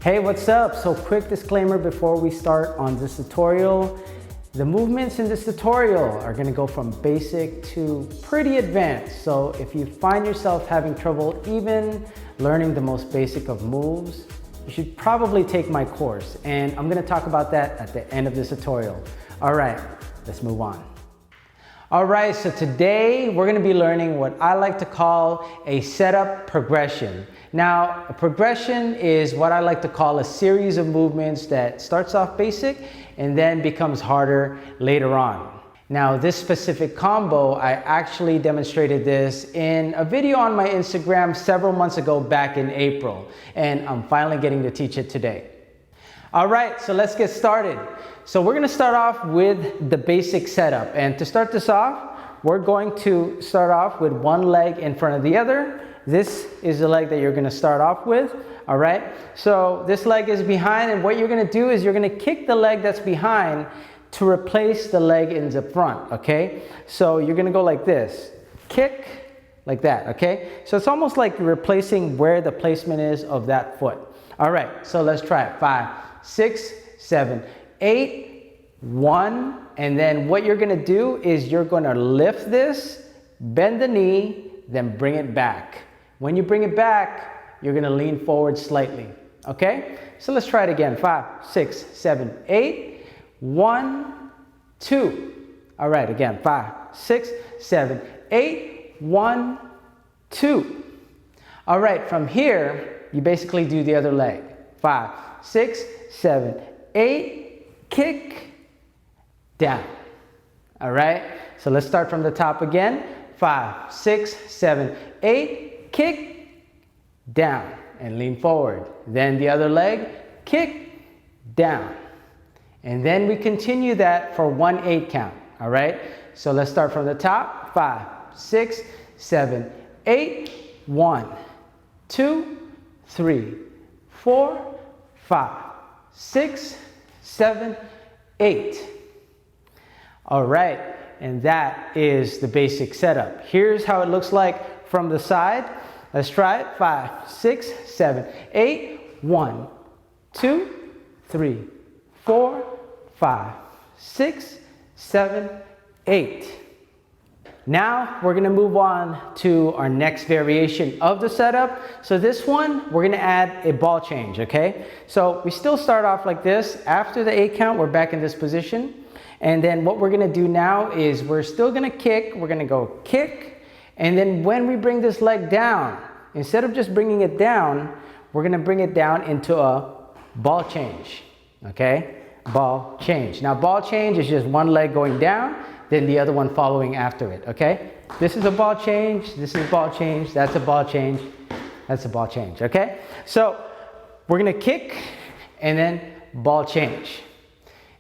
Hey, what's up? So quick disclaimer before we start on this tutorial. The movements in this tutorial are going to go from basic to pretty advanced. So if you find yourself having trouble even learning the most basic of moves, you should probably take my course. And I'm going to talk about that at the end of this tutorial. All right, let's move on. All right, so today we're going to be learning what I like to call a setup progression. Now, a progression is what I like to call a series of movements that starts off basic and then becomes harder later on. Now, this specific combo, I actually demonstrated this in a video on my Instagram several months ago back in April, and I'm finally getting to teach it today. All right, so let's get started. So we're going to start off with the basic setup, and to start this off, we're going to start off with one leg in front of the other. This is the leg that you're going to start off with. All right, so this leg is behind, and what you're going to do is you're going to kick the leg that's behind to replace the leg in the front. Okay, so you're going to go like this, kick like that. Okay, so it's almost like you're replacing where the placement is of that foot. All right, so let's try it. 5, 6, 7, 8, 1, and then what you're going to do is you're going to lift this, bend the knee, then bring it back. When you bring it back, you're going to lean forward slightly. Okay, so let's try it again. 5, 6, 7, 8, 1, 2. All right, again. 5, 6, 7, 8, 1, 2. All right, from here, you basically do the other leg. 5, 6, 7, 8, kick, down. All right, so let's start from the top again. 5, 6, 7, 8, kick, down, and lean forward. Then the other leg, kick, down. And then we continue that for 1/8 count. All right, so let's start from the top. 5, 6, 7, 8, 1, 2, 3, 4, 5, 6, 7, 8. All right, and that is the basic setup. Here's how it looks like from the side. Let's try it. 5, 6, 7, 8, 1, 2, 3, 4, 5, 6, 7, 8. Now we're going to move on to our next variation of the setup. So this one, we're going to add a ball change, okay? So we still start off like this. After the 8 count, we're back in this position. And then what we're going to do now is we're still going to kick. We're going to go kick. And then when we bring this leg down, instead of just bringing it down, we're going to bring it down into a ball change, okay? Ball change. Now, ball change is just one leg going down, then the other one following after it, okay? This is a ball change, this is a ball change, that's a ball change, that's a ball change, okay? So we're gonna kick and then ball change.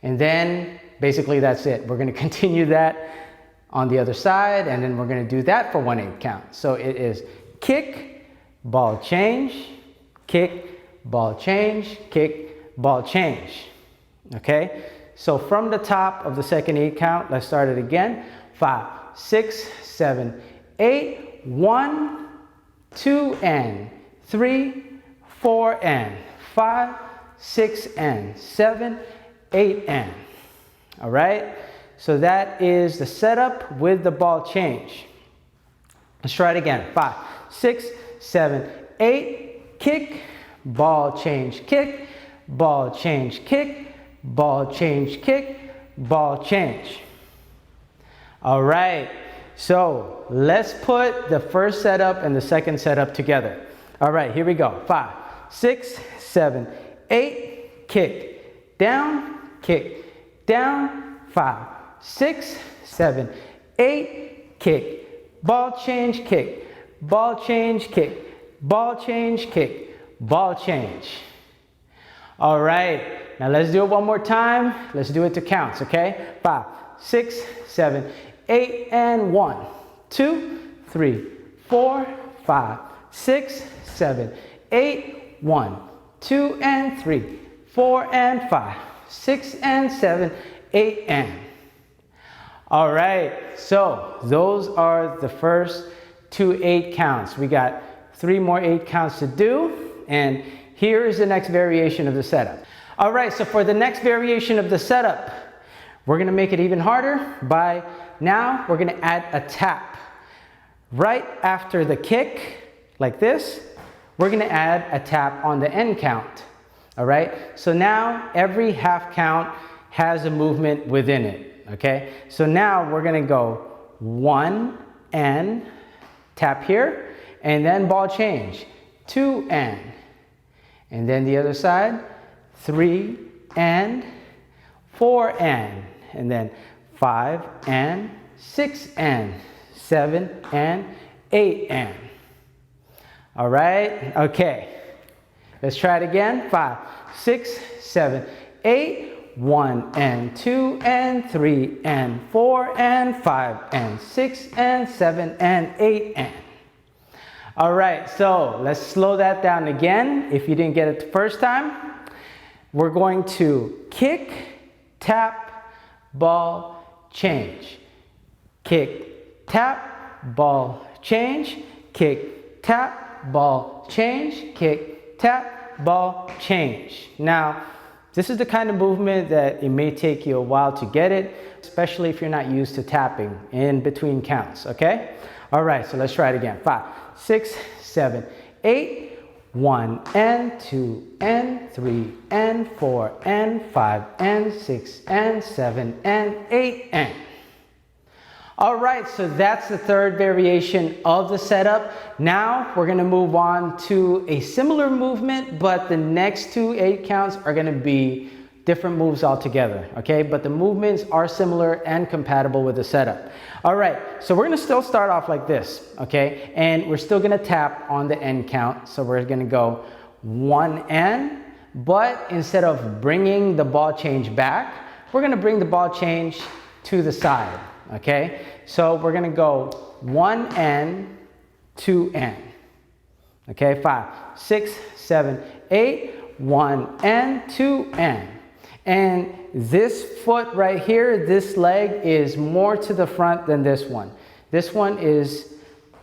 And then basically that's it. We're gonna continue that on the other side, and then we're gonna do that for 1/8 count. So it is kick, ball change, kick, ball change, kick, ball change. Okay, so from the top of the second 8 count, let's start it again. 5, 6, 7, 8, 1, 2, and 3, 4, and 5, 6, and 7, 8, and. All right, so that is the setup with the ball change. Let's try it again. 5, 6, 7, 8, kick, ball change, kick, ball change, kick, ball change, kick, ball change. All right, so let's put the first setup and the second setup together. All right, here we go. 5, 6, 7, 8, kick, down, kick, down, 5, 6, 7, 8, kick, ball change, kick, ball change, kick, ball change, kick, ball change. All right, now let's do it one more time. Let's do it to counts, okay? 5, 6, 7, 8, and 1, 2, 3, 4, 5, 6, 7, 8, 1, 2, and 3, 4, and 5, 6, and 7, 8, and. All right, so those are the first 2 8 counts. We got 3 more 8 counts to do, and Here is the next variation of the setup. All right, so for the next variation of the setup, we're gonna make it even harder by now we're gonna add a tap. Right after the kick, like this, we're gonna add a tap on the end count. All right, so now every half count has a movement within it, okay? So now we're gonna go 1 and tap here, and then ball change, 2 and then the other side, 3 and 4 and then 5 and 6 and 7 and 8 and. All right, okay. Let's try it again. 5, 6, 7, 8, 1 and 2 and 3 and 4 and 5 and 6 and 7 and 8 and. All right, so let's slow that down again. If you didn't get it the first time, we're going to kick, tap, ball, change. Kick, tap, ball, change. Kick, tap, ball, change. Kick, tap, ball, change. Now, this is the kind of movement that it may take you a while to get it, especially if you're not used to tapping in between counts, okay? All right, so let's try it again. 5, 6, 7, 8, 1 and 2 and 3 and 4 and 5 and 6 and 7 and 8 and. All right, so that's the third variation of the setup. Now we're gonna move on to a similar movement, but the next 2 8 counts are gonna be different moves altogether, okay? But the movements are similar and compatible with the setup. All right, so we're gonna still start off like this, okay? And we're still gonna tap on the end count. So we're gonna go 1 and, but instead of bringing the ball change back, we're gonna bring the ball change to the side, okay? So we're gonna go 1 and, 2 and, okay? 5, 6, 7, 8, 1 and 2 and. And this foot right here, this leg is more to the front than this one. This one is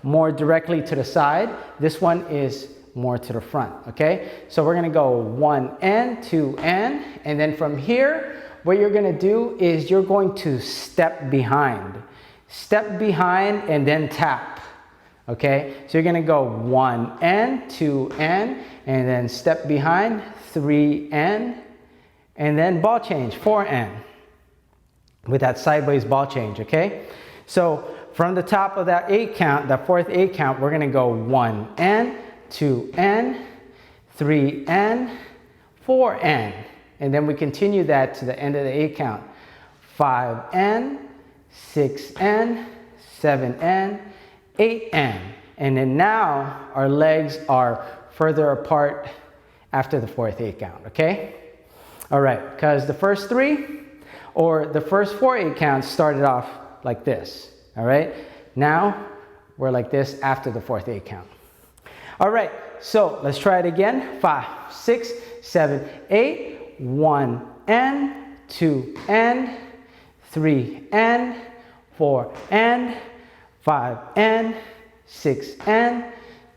more directly to the side. This one is more to the front, okay? So we're gonna go 1 and 2 and then from here, what you're gonna do is you're going to step behind. Step behind and then tap, okay? So you're gonna go 1 and 2 and then step behind, 3 and then ball change, 4 and, with that sideways ball change, okay? So from the top of that 8 count, that fourth 8 count, we're gonna go 1 and, 2 and, 3 and, 4 and then we continue that to the end of the 8 count. 5 and, 6 and, 7 and, 8 and then now our legs are further apart after the fourth 8 count, okay? All right, because the first 3 or the first 4 8 counts started off like this, all right? Now we're like this after the fourth 8 count. All right, so let's try it again. 5, 6, 7, 8, 1 and, 2 and, 3 and, 4 and, 5 and, 6 and,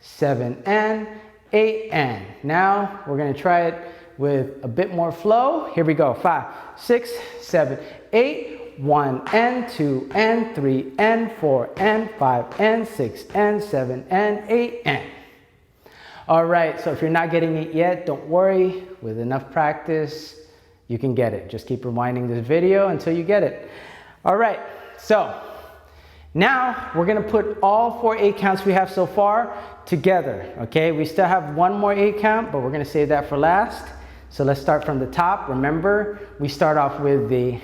7 and, 8 and. Now we're gonna try it with a bit more flow. Here we go. 5, 6, 7, 8, 1 and 2 and 3 and 4 and 5 and 6 and 7 and 8 and. All right, so if you're not getting it yet, don't worry. With enough practice, you can get it. Just keep rewinding this video until you get it. All right, so now we're gonna put all 4 8 counts we have so far together, okay? We still have one more 8 count, but we're gonna save that for last. So let's start from the top. Remember, we start off with the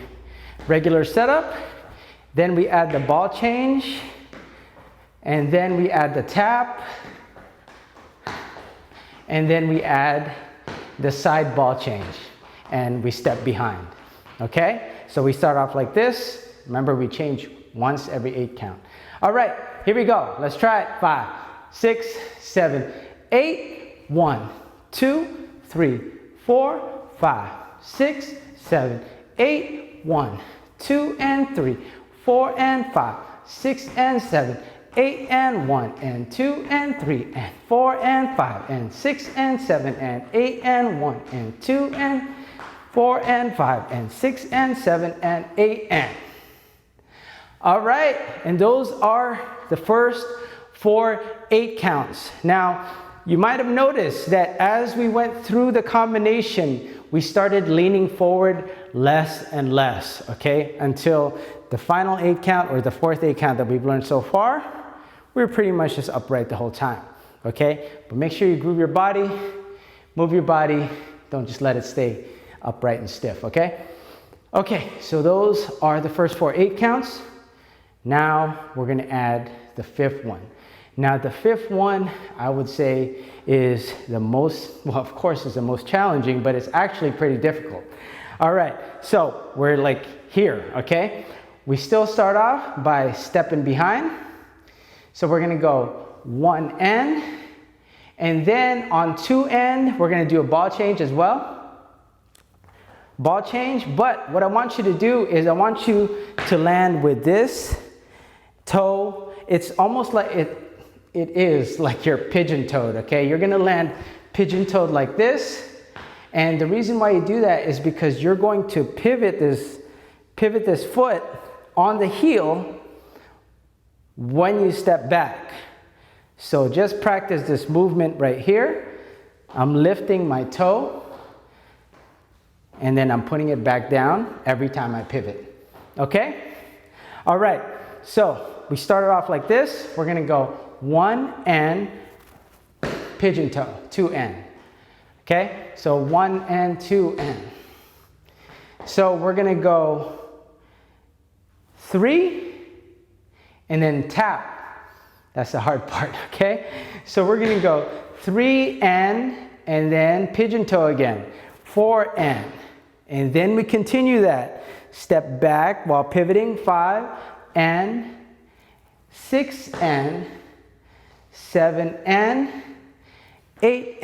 regular setup, then we add the ball change, and then we add the tap, and then we add the side ball change, and we step behind, okay? So we start off like this. Remember, we change once every 8 count. All right, here we go. Let's try it. 5, 6, 7, 8, 1, 2, 3, 4, 5, 6, 7, 8, 1, 2 and 3, 4 and 5, 6 and 7, 8 and 1 and 2 and 3 and 4 and 5 and 6 and 7 and 8 and 1 and 2 and 4 and 5 and 6 and 7 and 8 and. All right, and those are the first 4 8 counts. Now, you might have noticed that as we went through the combination, we started leaning forward less and less, okay? Until the final 8 count or the 4th 8 count that we've learned so far, we're pretty much just upright the whole time, okay? But make sure you groove your body, move your body, don't just let it stay upright and stiff, okay? Okay, so those are the first 4 8 counts. Now we're gonna add the 5th one. Now the 5th one, I would say, is the most, well, of course it's the most challenging, but it's actually pretty difficult. All right, so we're like here, okay? We still start off by stepping behind. So we're gonna go 1 end, and then on 2 end, we're gonna do a ball change as well. Ball change, but what I want you to do is I want you to land with this toe. It's almost like it is like you're pigeon-toed, okay? You're gonna land pigeon-toed like this. And the reason why you do that is because you're going to pivot this foot on the heel when you step back. So just practice this movement right here. I'm lifting my toe and then I'm putting it back down every time I pivot, okay? All right, so we started off like this. We're gonna go 1 and pigeon toe, 2 and. Okay, so 1 and 2 and. So we're gonna go 3 and then tap. That's the hard part, okay? So we're gonna go 3 and then pigeon toe again. 4 and then we continue that. Step back while pivoting, 5 and 6 and 7 and 8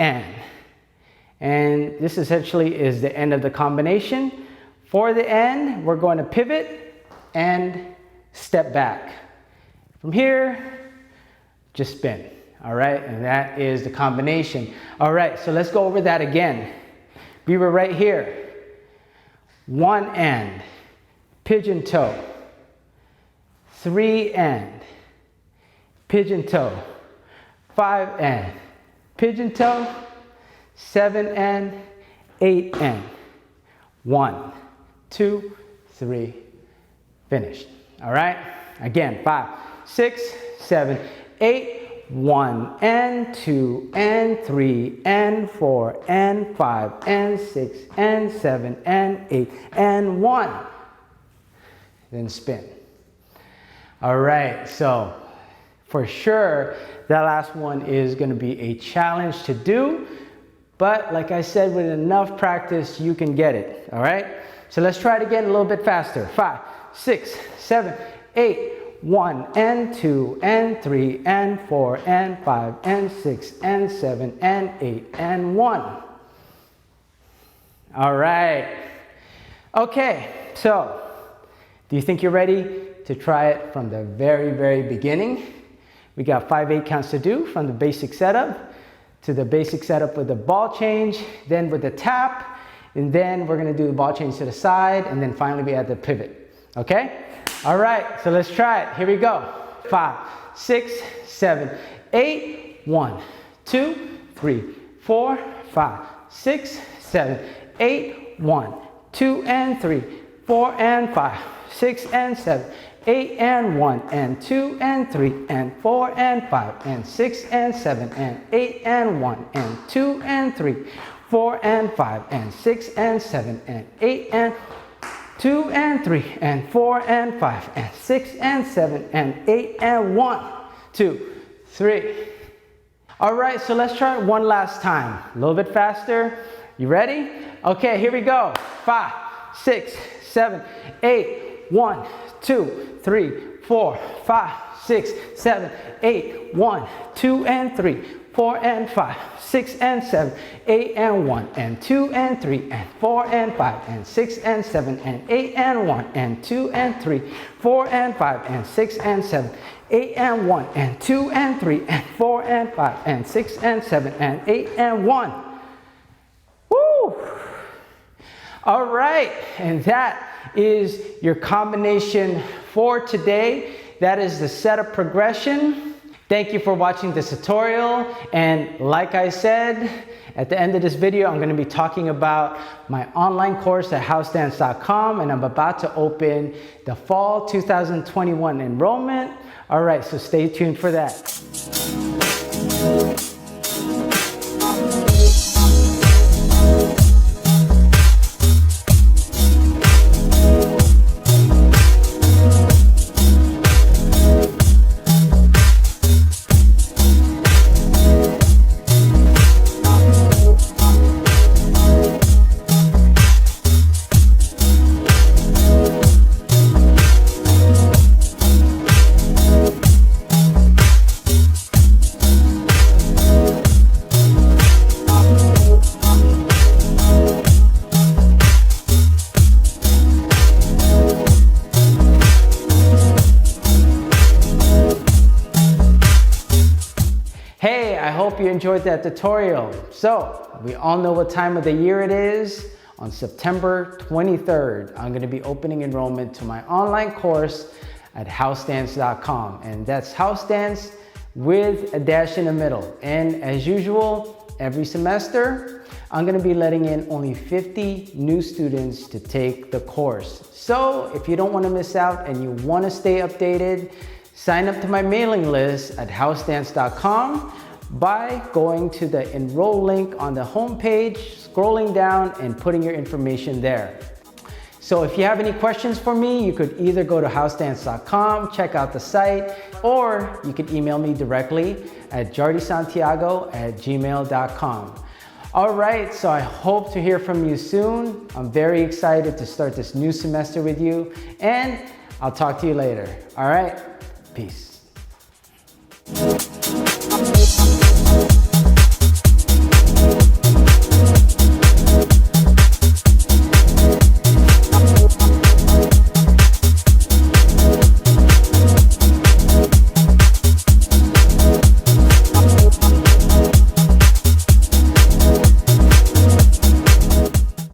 and this essentially is the end of the combination. For the end, we're going to pivot and step back. From here, just spin, all right? And that is the combination. All right, so let's go over that again. We were right here. 1 and, pigeon toe. 3 and, pigeon toe. 5 and, pigeon toe. 7 and 8 and. 1, 2, 3, finished. All right, again, 5, 6, 7, 8, 1 and 2 and 3 and 4 and 5 and 6 and 7 and 8 and 1. Then spin. All right, so for sure, that last one is going to be a challenge to do. But like I said, with enough practice, you can get it, all right? So let's try it again a little bit faster. 5, 6, 7, 8, 1 and 2 and 3 and 4 and 5 and 6 and 7 and 8 and 1. All right. Okay, so do you think you're ready to try it from the very, very beginning? We got 5 8 counts to do, from the basic setup to the basic setup with the ball change, then with the tap, and then we're gonna do the ball change to the side, and then finally we add the pivot, okay? All right, so let's try it. Here we go. 5, 6, 7, 8, 1, 2, 3, 4, 5, 6, 7, 8, 1, 2 and 3, 4 and 5, 6 and 7, 8 and 1 and 2 and 3 and 4 and 5 and 6 and 7 and 8 and 1 and 2 and 3, 4 and 5 and 6 and 7 and 8 and 2 and 3 and 4 and 5 and 6 and 7 and 8 and 1, 2, 3. All right, so let's try it one last time. A little bit faster. You ready? Okay, here we go. 5, 6, 7, 8, 1, 2, 3, 4, 5, 6, 7, 8, 1, 2 and 3, 4 and 5, 6 and 7, 8 and 1 and 2 and 3 and 4 and 5 and 6 and 7 and 8 and 1 and 2 and 3, 4 and 5 and 6 and 7, 8 and 1 and 2 and 3 and 4 and 5 and 6 and 7 and 8 and 1. Woo! All right, and that is your combination for today. That is the setup progression. Thank you for watching this tutorial, and like I said, at the end of this video, I'm going to be talking about my online course at housedance.com, and I'm about to open the fall 2021 enrollment. All right, so stay tuned for that. Hey, I hope you enjoyed that tutorial. So, we all know what time of the year it is. On September 23rd, I'm going to be opening enrollment to my online course at housedance.com. And that's house dance with a dash in the middle. And as usual, every semester, I'm going to be letting in only 50 new students to take the course. So, if you don't want to miss out and you want to stay updated, sign up to my mailing list at housedance.com by going to the enroll link on the homepage, scrolling down and putting your information there. So if you have any questions for me, you could either go to housedance.com, check out the site, or you could email me directly at jardysantiago@gmail.com. All right, so I hope to hear from you soon. I'm very excited to start this new semester with you, and I'll talk to you later. All right, peace.